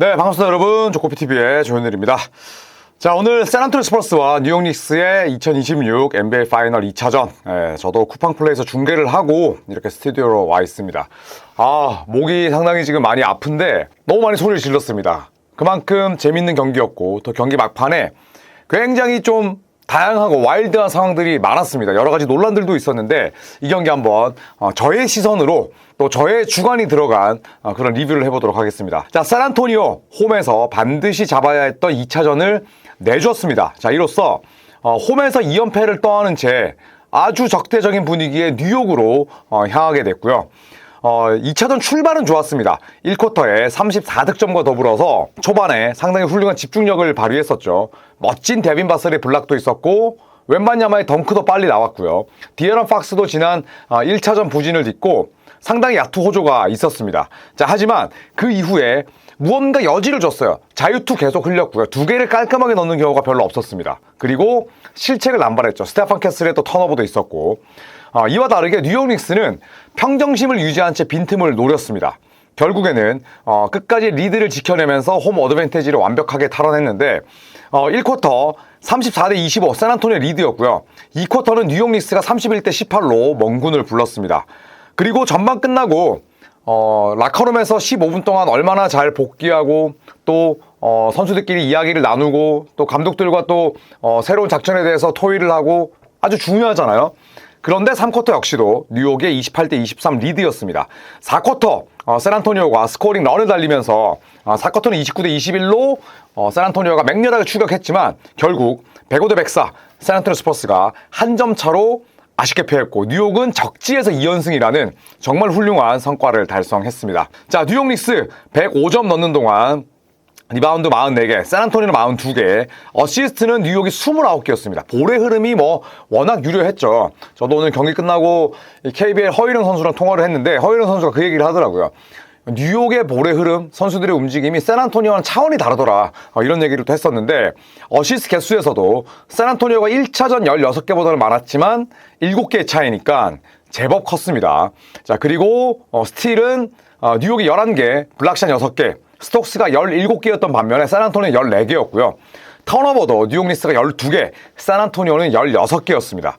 네, 반갑습니다 여러분. 조코피TV의 조현일입니다. 자, 오늘 샌안토니오 스퍼스와 뉴욕 닉스의 2026 NBA 파이널 2차전, 저도 쿠팡플레이에서 중계를 하고 이렇게 스튜디오로 와 있습니다. 목이 상당히 지금 많이 아픈데 너무 많이 소리를 질렀습니다. 그만큼 재밌는 경기였고 또 경기 막판에 굉장히 좀 다양하고 와일드한 상황들이 많았습니다. 여러 가지 논란들도 있었는데 이 경기 한번 저의 시선으로 또 저의 주관이 들어간 그런 리뷰를 해보도록 하겠습니다. 자, 샌안토니오 홈에서 반드시 잡아야 했던 2차전을 내줬습니다. 자, 이로써 홈에서 2연패를 떠안은 채 아주 적대적인 분위기의 뉴욕으로 향하게 됐고요. 2차전 출발은 좋았습니다. 1쿼터에 34득점과 더불어서 초반에 상당히 훌륭한 집중력을 발휘했었죠. 멋진 데빈 바셀의 블락도 있었고 웬반야마의 덩크도 빨리 나왔고요. 디에런 팍스도 지난 1차전 부진을 딛고 상당히 야투 호조가 있었습니다. 자, 하지만 그 이후에 무언가 여지를 줬어요. 자유투 계속 흘렸고요. 2개를 깔끔하게 넣는 경우가 별로 없었습니다. 그리고 실책을 남발했죠. 스테판 캐슬의 또 턴오버도 있었고 이와 다르게 뉴욕 닉스는 평정심을 유지한 채 빈틈을 노렸습니다. 결국에는 끝까지 리드를 지켜내면서 홈 어드밴티지를 완벽하게 탈환했는데 1쿼터 34대25 샌안토니오 리드였고요. 2쿼터는 뉴욕 닉스가 31대18로 멍군을 불렀습니다. 그리고 전반 끝나고 라커룸에서 15분 동안 얼마나 잘 복귀하고 또 선수들끼리 이야기를 나누고 또 감독들과 또 새로운 작전에 대해서 토의를 하고 아주 중요하잖아요. 그런데 3쿼터 역시도 뉴욕의 28대23 리드였습니다. 4쿼터 샌안토니오가 스코어링 런을 달리면서 4쿼터는 29대21로 샌안토니오가 맹렬하게 추격했지만 결국 105대104 샌안토니오 스퍼스가 한 점 차로 아쉽게 패했고 뉴욕은 적지에서 2연승이라는 정말 훌륭한 성과를 달성했습니다. 자, 뉴욕 닉스 105점 넣는 동안 리바운드 44개, 샌안토니오는 42개, 어시스트는 뉴욕이 29개였습니다. 볼의 흐름이 워낙 유려했죠. 저도 오늘 경기 끝나고 KBL 허일영 선수랑 통화를 했는데 허일영 선수가 그 얘기를 하더라고요. 뉴욕의 볼의 흐름, 선수들의 움직임이 샌안토니오와는 차원이 다르더라. 이런 얘기를 또 했었는데 어시스트 개수에서도 샌안토니오가 1차전 16개보다는 많았지만 7개의 차이니까 제법 컸습니다. 자, 그리고 스틸은 뉴욕이 11개, 블락샷 6개, 스톡스가 17개였던 반면에 샌안토니오는 14개였고요. 턴오버도 뉴욕 닉스가 12개, 샌안토니오는 16개였습니다.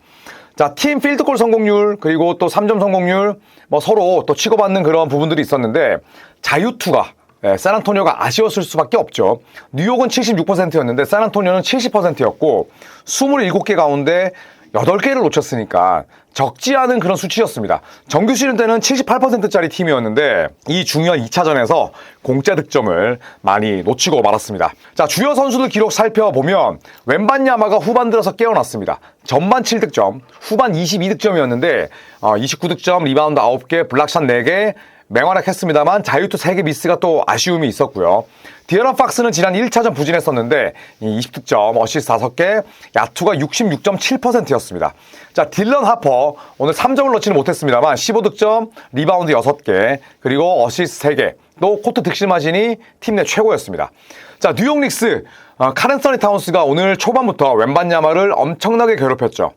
자, 팀 필드골 성공률 그리고 또 3점 성공률 서로 또 치고받는 그런 부분들이 있었는데 자유투가 샌안토니오가 아쉬웠을 수밖에 없죠. 뉴욕은 76%였는데 샌안토니오는 70%였고 27개 가운데 8개를 놓쳤으니까 적지 않은 그런 수치였습니다. 정규 시즌 때는 78%짜리 팀이었는데 이 중요한 2차전에서 공짜 득점을 많이 놓치고 말았습니다. 자, 주요 선수들 기록 살펴보면 웬반야마가 후반 들어서 깨어났습니다. 전반 7득점, 후반 22득점이었는데 29득점, 리바운드 9개, 블락샷 4개, 맹활약했습니다만 자유투 3개 미스가 또 아쉬움이 있었고요. 디에런 팍스는 지난 1차전 부진했었는데 20득점, 어시스트 5개, 야투가 66.7%였습니다. 자, 딜런 하퍼 오늘 3점을 넣지는 못했습니다만 15득점, 리바운드 6개, 그리고 어시스트 3개, 또 코트 득실 마진이 팀 내 최고였습니다. 자, 뉴욕 닉스 카렌 서니 타운스가 오늘 초반부터 웬반야마를 엄청나게 괴롭혔죠.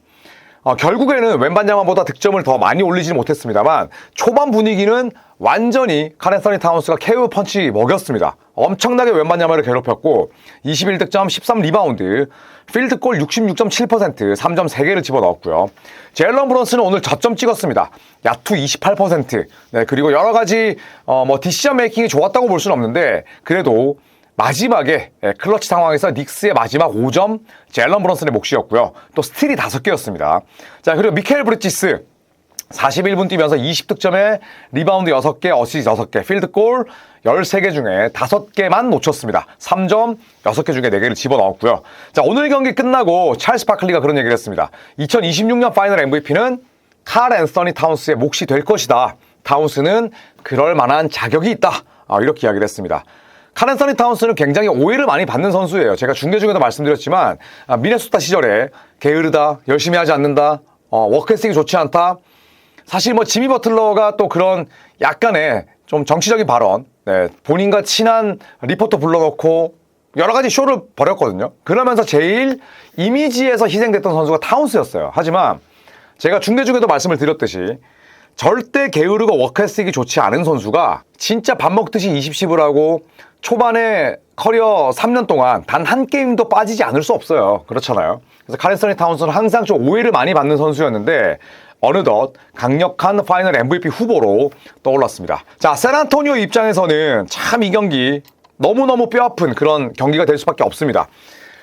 결국에는 웬반야마보다 득점을 더 많이 올리지는 못했습니다만 초반 분위기는 완전히 카렌 서니 타운스가 KO 펀치 먹였습니다. 엄청나게 웬반야마를 괴롭혔고 21득점, 13리바운드, 필드골 66.7%, 3점 3개를 집어넣었고요. 제일런 브런슨은 오늘 저점 찍었습니다. 야투 28%, 그리고 여러 가지 디시전 메이킹이 좋았다고 볼 수는 없는데 그래도 마지막에 클러치 상황에서 닉스의 마지막 5점 제일런 브런슨의 몫이었고요. 또 스틸이 5개였습니다. 자, 그리고 미케일 브리지스 41분 뛰면서 20득점에 리바운드 6개, 어시스트 6개, 필드골 13개 중에 5개만 놓쳤습니다. 3점 6개 중에 4개를 집어넣었고요. 자, 오늘 경기 끝나고 찰스 바클리가 그런 얘기를 했습니다. 2026년 파이널 MVP는 칼 앤서니 타운스의 몫이 될 것이다. 타운스는 그럴 만한 자격이 있다. 이렇게 이야기를 했습니다. 칼 앤서니 타운스는 굉장히 오해를 많이 받는 선수예요. 제가 중계 중에도 말씀드렸지만 미네소타 시절에 게으르다, 열심히 하지 않는다, 워크에틱이 좋지 않다. 사실 지미 버틀러가 또 그런 약간의 좀 정치적인 발언, 본인과 친한 리포터 불러놓고 여러 가지 쇼를 벌였거든요. 그러면서 제일 이미지에서 희생됐던 선수가 타운스였어요. 하지만 제가 중계 중에도 말씀을 드렸듯이 절대 게으르고 워크에틱이 좋지 않은 선수가 진짜 밥 먹듯이 20-10을 하고 초반에 커리어 3년 동안 단 한 게임도 빠지지 않을 수 없어요. 그렇잖아요. 그래서 카일 앤서니 타운스는 항상 좀 오해를 많이 받는 선수였는데 어느덧 강력한 파이널 MVP 후보로 떠올랐습니다. 자, 샌안토니오 입장에서는 참 이 경기 너무너무 뼈아픈 그런 경기가 될 수밖에 없습니다.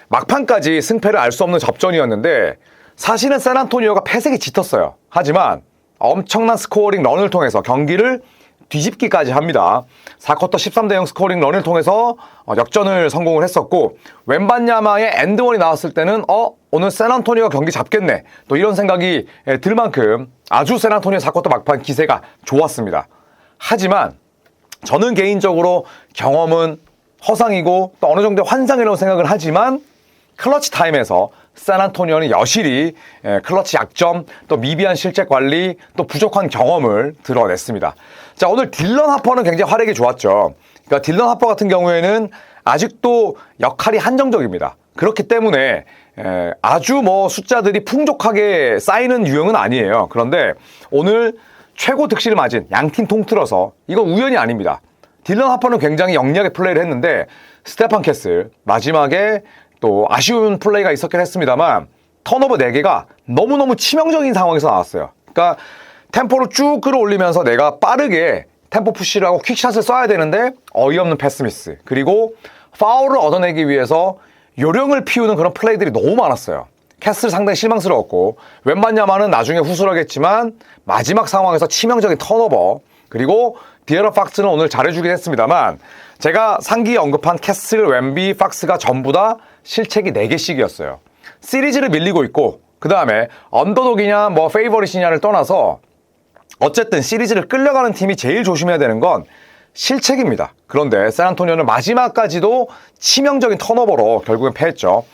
막판까지 승패를 알 수 없는 접전이었는데 사실은 샌안토니오가 패색이 짙었어요. 하지만 엄청난 스코어링 런을 통해서 경기를 뒤집기까지 합니다. 4쿼터 13대0 스코어링 런을 통해서 역전을 성공을 했었고 웬반야마의 엔드원이 나왔을 때는 오늘 샌안토니오가 경기 잡겠네 또 이런 생각이 들 만큼 아주 샌안토니오 4쿼터 막판 기세가 좋았습니다. 하지만 저는 개인적으로 경험은 허상이고 또 어느 정도의 환상이라고 생각을 하지만 클러치 타임에서 샌안토니오는 여실히 클러치 약점, 또 미비한 실책 관리, 또 부족한 경험을 드러냈습니다. 자, 오늘 딜런 하퍼는 굉장히 활약이 좋았죠. 그러니까 딜런 하퍼 같은 경우에는 아직도 역할이 한정적입니다. 그렇기 때문에 아주 숫자들이 풍족하게 쌓이는 유형은 아니에요. 그런데 오늘 최고 득실을 맞은 양팀 통틀어서 이건 우연이 아닙니다. 딜런 하퍼는 굉장히 영리하게 플레이를 했는데 스테판 캐슬 마지막에 또 아쉬운 플레이가 있었긴 했습니다만 턴오버 4개가 너무너무 치명적인 상황에서 나왔어요. 그러니까 템포를 쭉 끌어올리면서 내가 빠르게 템포 푸시를 하고 퀵샷을 써야 되는데 어이없는 패스 미스 그리고 파울을 얻어내기 위해서 요령을 피우는 그런 플레이들이 너무 많았어요. 캐슬 상당히 실망스러웠고 웬만냐마는 나중에 후술하겠지만 마지막 상황에서 치명적인 턴오버 그리고 디에런 팍스는 오늘 잘해주긴 했습니다만 제가 상기에 언급한 캐슬, 웬비, 팍스가 전부 다 실책이 4개씩이었어요. 시리즈를 밀리고 있고 그 다음에 언더독이냐 페이버릿이냐를 떠나서 어쨌든 시리즈를 끌려가는 팀이 제일 조심해야 되는 건 실책입니다. 그런데 샌안토니오는 마지막까지도 치명적인 턴오버로 결국엔 패했죠.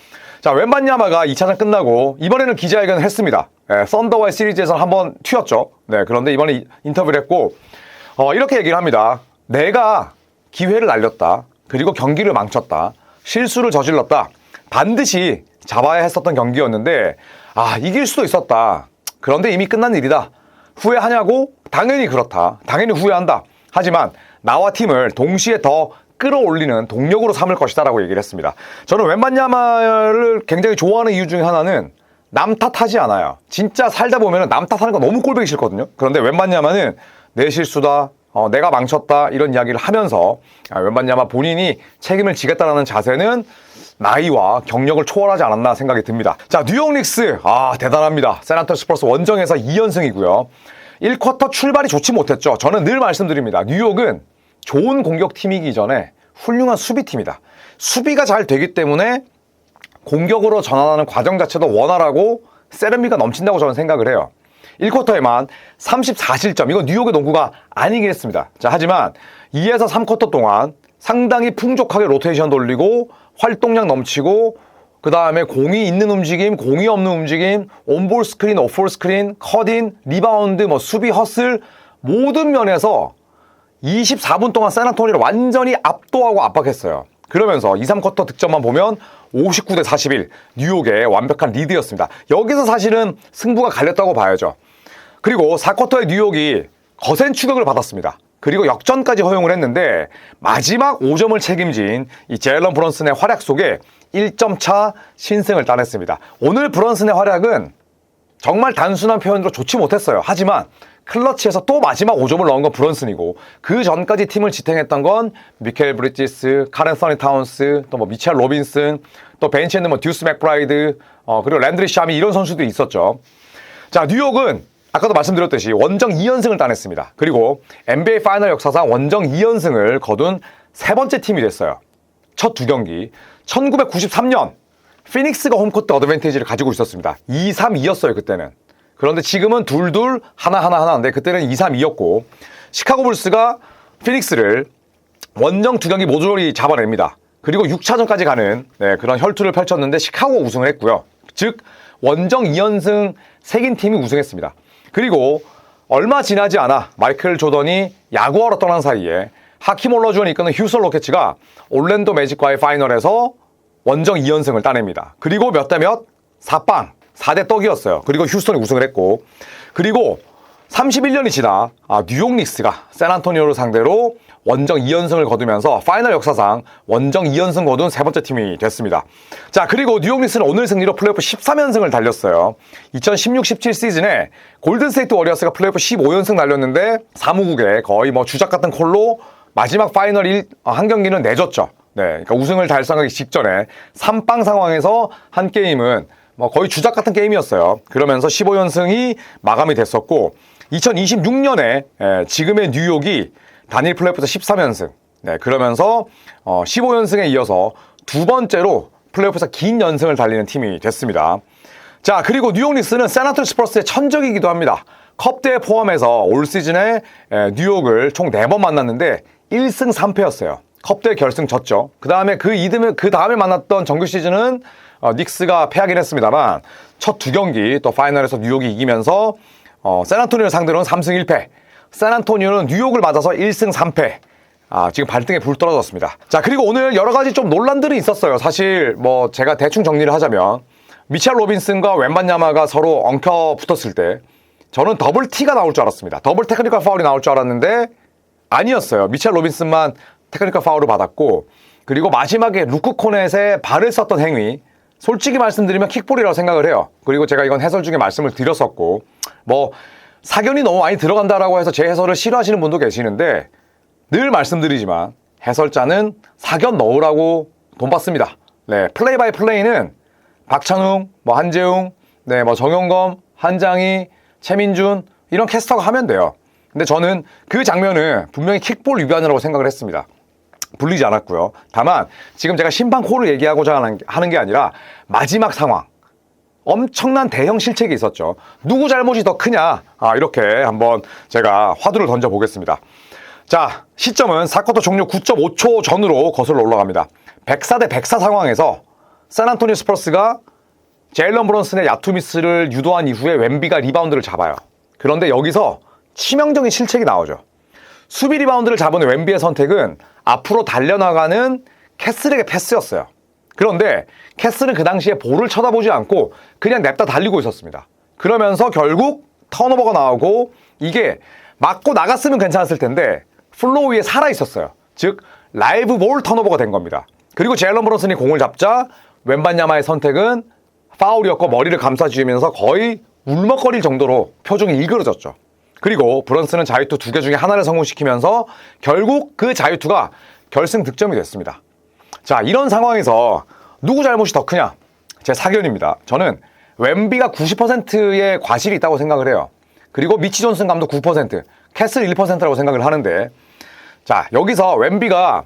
자, 웬반야마가 2차전 끝나고 이번에는 기자회견을 했습니다. 썬더와의 시리즈에서는 한번 튀었죠. 네, 그런데 이번에 인터뷰를 했고 이렇게 얘기를 합니다. 내가 기회를 날렸다. 그리고 경기를 망쳤다. 실수를 저질렀다. 반드시 잡아야 했었던 경기였는데 이길 수도 있었다. 그런데 이미 끝난 일이다. 후회하냐고? 당연히 그렇다. 당연히 후회한다. 하지만 나와 팀을 동시에 더 끌어올리는 동력으로 삼을 것이다 라고 얘기를 했습니다. 저는 웬반야마를 굉장히 좋아하는 이유 중에 하나는 남 탓하지 않아요. 진짜 살다 보면 남 탓하는 거 너무 꼴보기 싫거든요. 그런데 웬반야마는 내 실수다. 내가 망쳤다 이런 이야기를 하면서 웬반야마 본인이 책임을 지겠다라는 자세는 나이와 경력을 초월하지 않았나 생각이 듭니다. 자, 뉴욕 닉스 대단합니다. 샌안토니오 스퍼스 원정에서 2연승이고요. 1쿼터 출발이 좋지 못했죠. 저는 늘 말씀드립니다. 뉴욕은 좋은 공격팀이기 전에 훌륭한 수비팀이다. 수비가 잘 되기 때문에 공격으로 전환하는 과정 자체도 원활하고 세련미가 넘친다고 저는 생각을 해요. 1쿼터에만 34실점, 이건 뉴욕의 농구가 아니긴 했습니다. 자, 하지만 2에서 3쿼터 동안 상당히 풍족하게 로테이션 돌리고 활동량 넘치고 그 다음에 공이 있는 움직임, 공이 없는 움직임, 온볼 스크린, 오프볼 스크린, 컷인, 리바운드, 수비 허슬 모든 면에서 24분 동안 샌안토니오를 완전히 압도하고 압박했어요. 그러면서 2, 3쿼터 득점만 보면 59대 41 뉴욕의 완벽한 리드였습니다. 여기서 사실은 승부가 갈렸다고 봐야죠. 그리고 4쿼터에 뉴욕이 거센 추격을 받았습니다. 그리고 역전까지 허용을 했는데 마지막 5점을 책임진 이 제일런 브런슨의 활약 속에 1점 차 신승을 따냈습니다. 오늘 브런슨의 활약은 정말 단순한 표현으로 좋지 못했어요. 하지만 클러치에서 또 마지막 5점을 넣은 건 브런슨이고 그 전까지 팀을 지탱했던 건 미켈 브리지스, 카일 앤서니 타운스, 또 미첼 로빈슨, 또 벤치에는 듀스 맥브라이드, 그리고 랜드리 샤미 이런 선수들이 있었죠. 자, 뉴욕은 아까도 말씀드렸듯이 원정 2연승을 따냈습니다. 그리고 NBA 파이널 역사상 원정 2연승을 거둔 세 번째 팀이 됐어요. 첫 두 경기 1993년 피닉스가 홈코트 어드밴티지를 가지고 있었습니다. 2-3-2였어요 그때는. 그런데 지금은 둘둘 하나인데 그때는 2-3-2였고 시카고 불스가 피닉스를 원정 두 경기 모조리 잡아냅니다. 그리고 6차전까지 가는 그런 혈투를 펼쳤는데 시카고가 우승을 했고요. 즉 원정 2연승 색인 팀이 우승했습니다. 그리고 얼마 지나지 않아 마이클 조던이 야구하러 떠난 사이에 하킴 올라주원이 이끄는 휴스턴 로켓츠가 올랜도 매직과의 파이널에서 원정 2연승을 따냅니다. 그리고 몇 대 몇? 4대 떡이었어요. 그리고 휴스턴이 우승을 했고 그리고 31년이 지나 뉴욕 닉스가 샌안토니오를 상대로 원정 2연승을 거두면서 파이널 역사상 원정 2연승 거둔 세 번째 팀이 됐습니다. 자, 그리고 뉴욕 닉스는 오늘 승리로 플레이오프 13연승을 달렸어요. 2016-17 시즌에 골든스테이트 워리어스가 플레이오프 15연승 달렸는데 사무국에 거의 뭐 주작 같은 콜로 마지막 파이널 한 경기는 내줬죠. 네, 그러니까 우승을 달성하기 직전에 3빵 상황에서 한 게임은 뭐 거의 주작 같은 게임이었어요. 그러면서 15연승이 마감이 됐었고 2026년에 지금의 뉴욕이 단일 플레이오프에서 13연승. 네, 그러면서 15연승에 이어서 두 번째로 플레이오프에서 긴 연승을 달리는 팀이 됐습니다. 자, 그리고 뉴욕 닉스는 샌안토니오 스퍼스의 천적이기도 합니다. 컵대회 포함해서 올 시즌에 뉴욕을 총 4번 만났는데 1승 3패였어요. 컵대회 결승 졌죠. 그 다음에 그 다음에 만났던 정규 시즌은 닉스가 패하긴 했습니다만 첫 두 경기 또 파이널에서 뉴욕이 이기면서 샌안토니오를 상대로는 3승 1패. 샌안토니오는 뉴욕을 맞아서 1승 3패. 지금 발등에 불 떨어졌습니다. 자, 그리고 오늘 여러 가지 좀 논란들이 있었어요. 사실 뭐 제가 대충 정리를 하자면 미첼 로빈슨과 웬반야마가 서로 엉켜 붙었을 때 저는 더블 T가 나올 줄 알았습니다. 더블 테크니컬 파울이 나올 줄 알았는데 아니었어요. 미첼 로빈슨만 테크니컬 파울을 받았고 그리고 마지막에 루크 코넷의 발을 썼던 행위 솔직히 말씀드리면 킥볼이라고 생각을 해요. 그리고 제가 이건 해설 중에 말씀을 드렸었고 뭐 사견이 너무 많이 들어간다라고 해서 제 해설을 싫어하시는 분도 계시는데 늘 말씀드리지만 해설자는 사견 넣으라고 돈 받습니다. 네, 플레이 바이 플레이는 박찬웅, 뭐 한재웅, 네, 뭐 정용검, 한장희, 최민준 이런 캐스터가 하면 돼요. 근데 저는 그 장면은 분명히 킥볼 위반이라고 생각을 했습니다. 불리지 않았고요. 다만 지금 제가 심판 콜을 얘기하고자 하는 게 아니라 마지막 상황 엄청난 대형 실책이 있었죠. 누구 잘못이 더 크냐 이렇게 한번 제가 화두를 던져보겠습니다. 자, 시점은 4쿼터 종료 9.5초 전으로 거슬러 올라갑니다. 104 대 104 상황에서 샌안토니오 스퍼스가 제일런 브런슨의 야투 미스를 유도한 이후에 웸비가 리바운드를 잡아요. 그런데 여기서 치명적인 실책이 나오죠. 수비 리바운드를 잡은 웸비의 선택은 앞으로 달려나가는 캐슬에게 패스였어요. 그런데 캐슬은 그 당시에 볼을 쳐다보지 않고 그냥 냅다 달리고 있었습니다. 그러면서 결국 턴오버가 나오고 이게 맞고 나갔으면 괜찮았을 텐데 플로우 위에 살아있었어요. 즉 라이브 볼 턴오버가 된 겁니다. 그리고 제일런 브런슨이 공을 잡자 웬반야마의 선택은 파울이었고 머리를 감싸쥐면서 거의 울먹거릴 정도로 표정이 일그러졌죠. 그리고 브런슨은 자유투 2개 중에 하나를 성공시키면서 결국 그 자유투가 결승 득점이 됐습니다. 자, 이런 상황에서 누구 잘못이 더 크냐? 제 사견입니다. 저는 웸비가 90%의 과실이 있다고 생각을 해요. 그리고 미치 존슨 감독 9%, 캐슬 1%라고 생각을 하는데 자, 여기서 웸비가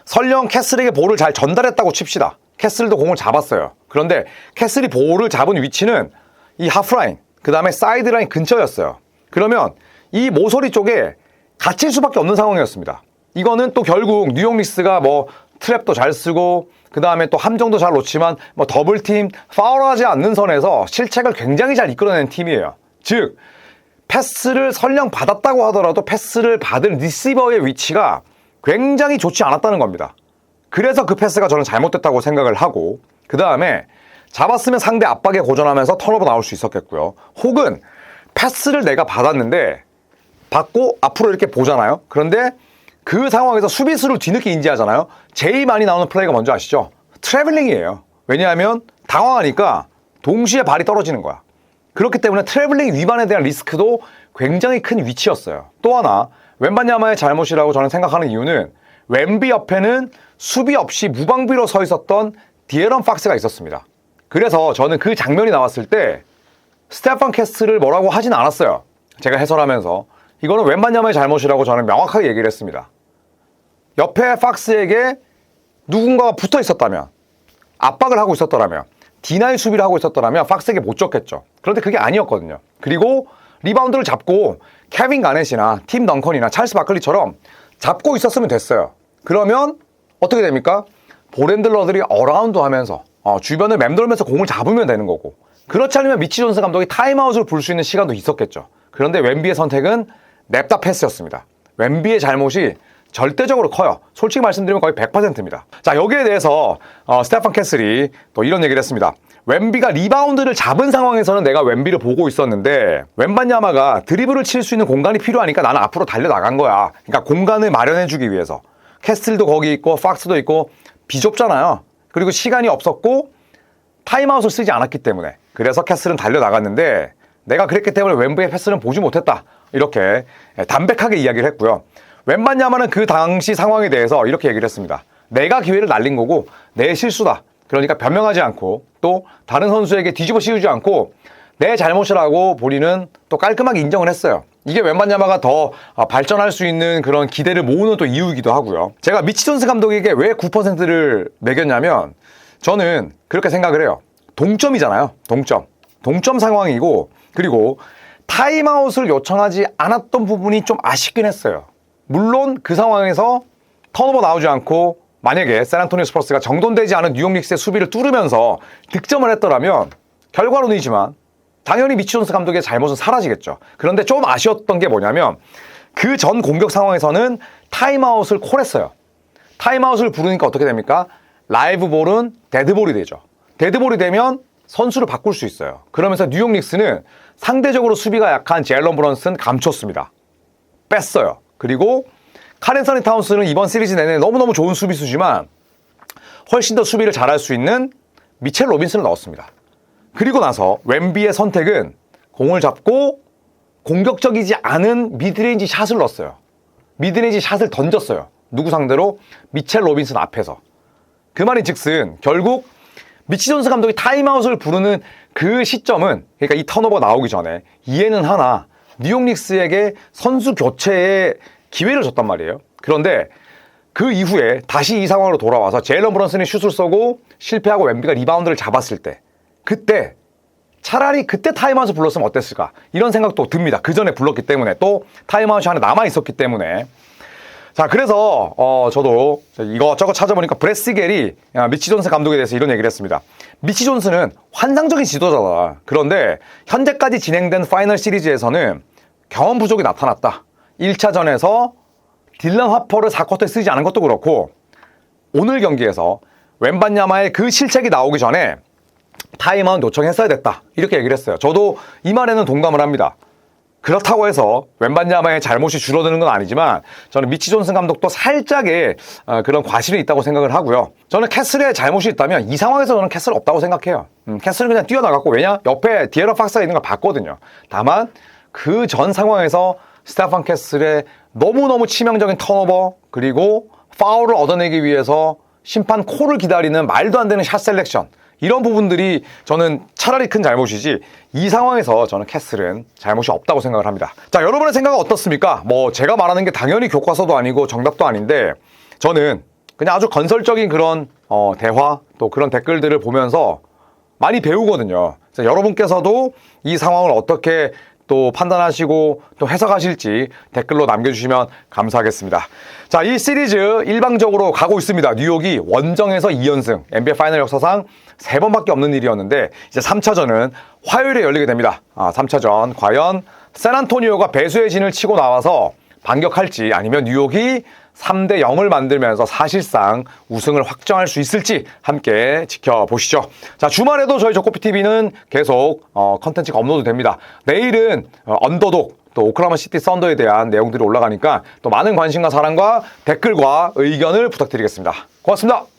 설령 캐슬에게 볼을 잘 전달했다고 칩시다. 캐슬도 공을 잡았어요. 그런데 캐슬이 볼을 잡은 위치는 이 하프라인, 그 다음에 사이드라인 근처였어요. 그러면 이 모서리 쪽에 갇힐 수밖에 없는 상황이었습니다. 이거는 또 결국 뉴욕 닉스가 뭐 트랩도 잘 쓰고 그 다음에 또 함정도 잘 놓지만 뭐 더블팀, 파울하지 않는 선에서 실책을 굉장히 잘 이끌어내는 팀이에요. 즉 패스를 설령 받았다고 하더라도 패스를 받은 리시버의 위치가 굉장히 좋지 않았다는 겁니다. 그래서 그 패스가 저는 잘못됐다고 생각을 하고 그 다음에 잡았으면 상대 압박에 고전하면서 턴오버 나올 수 있었겠고요. 혹은 패스를 내가 받았는데 받고 앞으로 이렇게 보잖아요. 그런데 그 상황에서 수비수를 뒤늦게 인지하잖아요. 제일 많이 나오는 플레이가 뭔지 아시죠? 트래블링이에요. 왜냐하면 당황하니까 동시에 발이 떨어지는 거야. 그렇기 때문에 트래블링 위반에 대한 리스크도 굉장히 큰 위치였어요. 또 하나 웬반야마의 잘못이라고 저는 생각하는 이유는 웸비 옆에는 수비 없이 무방비로 서 있었던 디에런 팍스가 있었습니다. 그래서 저는 그 장면이 나왔을 때 스테판 캐슬을 뭐라고 하진 않았어요. 제가 해설하면서 이거는 웬반야마의 잘못이라고 저는 명확하게 얘기를 했습니다. 옆에 팍스에게 누군가가 붙어 있었다면 압박을 하고 있었더라면 디나이 수비를 하고 있었더라면 팍스에게 못 줬겠죠. 그런데 그게 아니었거든요. 그리고 리바운드를 잡고 케빈 가넷이나 팀 덩컨이나 찰스 바클리처럼 잡고 있었으면 됐어요. 그러면 어떻게 됩니까? 볼핸들러들이 어라운드 하면서 주변을 맴돌면서 공을 잡으면 되는 거고 그렇지 않으면 미치 존스 감독이 타임아웃을 불 수 있는 시간도 있었겠죠. 그런데 웸비의 선택은 냅다 패스였습니다. 웸비의 잘못이 절대적으로 커요. 솔직히 말씀드리면 거의 100%입니다. 자, 여기에 대해서 스테판 캐슬이 또 이런 얘기를 했습니다. 웸비가 리바운드를 잡은 상황에서는 내가 웸비를 보고 있었는데 웬반야마가 드리블을 칠 수 있는 공간이 필요하니까 나는 앞으로 달려나간 거야. 그러니까 공간을 마련해주기 위해서. 캐슬도 거기 있고 팍스도 있고 비좁잖아요. 그리고 시간이 없었고 타임아웃을 쓰지 않았기 때문에. 그래서 캐슬은 달려나갔는데 내가 그랬기 때문에 웸비의 패스는 보지 못했다. 이렇게 담백하게 이야기를 했고요. 웬반야마는 그 당시 상황에 대해서 이렇게 얘기를 했습니다. 내가 기회를 날린 거고 내 실수다. 그러니까 변명하지 않고 또 다른 선수에게 뒤집어 씌우지 않고 내 잘못이라고 본인은 또 깔끔하게 인정을 했어요. 이게 웬반야마가 더 발전할 수 있는 그런 기대를 모으는 또 이유이기도 하고요. 제가 미치 존스 감독에게 왜 9%를 매겼냐면 저는 그렇게 생각을 해요. 동점이잖아요. 동점 상황이고 그리고 타임아웃을 요청하지 않았던 부분이 좀 아쉽긴 했어요. 물론 그 상황에서 턴오버 나오지 않고 만약에 샌안토니오 스퍼스가 정돈되지 않은 뉴욕 닉스의 수비를 뚫으면서 득점을 했더라면 결과론이지만 당연히 미치 존스 감독의 잘못은 사라지겠죠. 그런데 좀 아쉬웠던 게 뭐냐면 그 전 공격 상황에서는 타임아웃을 콜했어요. 타임아웃을 부르니까 어떻게 됩니까? 라이브 볼은 데드볼이 되죠. 데드볼이 되면 선수를 바꿀 수 있어요. 그러면서 뉴욕 닉스는 상대적으로 수비가 약한 제일런 브런슨 감췄습니다. 뺐어요. 그리고 카렌서니 타운스는 이번 시리즈 내내 너무너무 좋은 수비수지만 훨씬 더 수비를 잘할 수 있는 미첼 로빈슨을 넣었습니다. 그리고 나서 웸비의 선택은 공을 잡고 공격적이지 않은 미드레인지 샷을 넣었어요. 미드레인지 샷을 던졌어요. 누구 상대로? 미첼 로빈슨 앞에서. 그 말인 즉슨 결국 미치 존스 감독이 타임아웃을 부르는 그 시점은 그러니까 이 턴오버 나오기 전에 이해는 하나 뉴욕 닉스에게 선수 교체의 기회를 줬단 말이에요. 그런데 그 이후에 다시 이 상황으로 돌아와서 제일런 브런슨이 슛을 쏘고 실패하고 웸비가 리바운드를 잡았을 때 그때 차라리 그때 타임아웃을 불렀으면 어땠을까 이런 생각도 듭니다. 그 전에 불렀기 때문에 또 타임아웃이 하나 남아있었기 때문에 자 그래서 저도 이것저것 찾아보니까 브래스 겔이 미치 존스 감독에 대해서 이런 얘기를 했습니다. 미치 존스는 환상적인 지도자다. 그런데 현재까지 진행된 파이널 시리즈에서는 경험 부족이 나타났다. 1차전에서 딜런 하퍼를 4쿼터에 쓰지 않은 것도 그렇고 오늘 경기에서 웬반야마의 그 실책이 나오기 전에 타임아웃 요청했어야 됐다. 이렇게 얘기를 했어요. 저도 이 말에는 동감을 합니다. 그렇다고 해서 웬반야마의 잘못이 줄어드는 건 아니지만 저는 미치 존슨 감독도 살짝의 그런 과실이 있다고 생각을 하고요. 저는 캐슬의 잘못이 있다면 이 상황에서 저는 캐슬 없다고 생각해요. 캐슬은 그냥 뛰어나갔고 왜냐? 옆에 디에런 팍스가 있는 걸 봤거든요. 다만 그 전 상황에서 스테판 캐슬의 너무너무 치명적인 턴오버 그리고 파울을 얻어내기 위해서 심판 콜을 기다리는 말도 안 되는 샷 셀렉션 이런 부분들이 저는 차라리 큰 잘못이지 이 상황에서 저는 캐슬은 잘못이 없다고 생각을 합니다. 자, 여러분의 생각은 어떻습니까? 뭐 제가 말하는 게 당연히 교과서도 아니고 정답도 아닌데 저는 그냥 아주 건설적인 그런 대화 또 그런 댓글들을 보면서 많이 배우거든요. 그래서 여러분께서도 이 상황을 어떻게 또 판단하시고 또 해석하실지 댓글로 남겨주시면 감사하겠습니다. 자, 이 시리즈 일방적으로 가고 있습니다. 뉴욕이 원정에서 2연승, NBA 파이널 역사상 3번밖에 없는 일이었는데 이제 3차전은 화요일에 열리게 됩니다. 3차전 과연 샌안토니오가 배수의 진을 치고 나와서 반격할지 아니면 뉴욕이 3대 0을 만들면서 사실상 우승을 확정할 수 있을지 함께 지켜보시죠. 자, 주말에도 저희 조코피TV는 계속 컨텐츠가 업로드 됩니다. 내일은 언더독 또 오클라호마 시티 썬더에 대한 내용들이 올라가니까 또 많은 관심과 사랑과 댓글과 의견을 부탁드리겠습니다. 고맙습니다.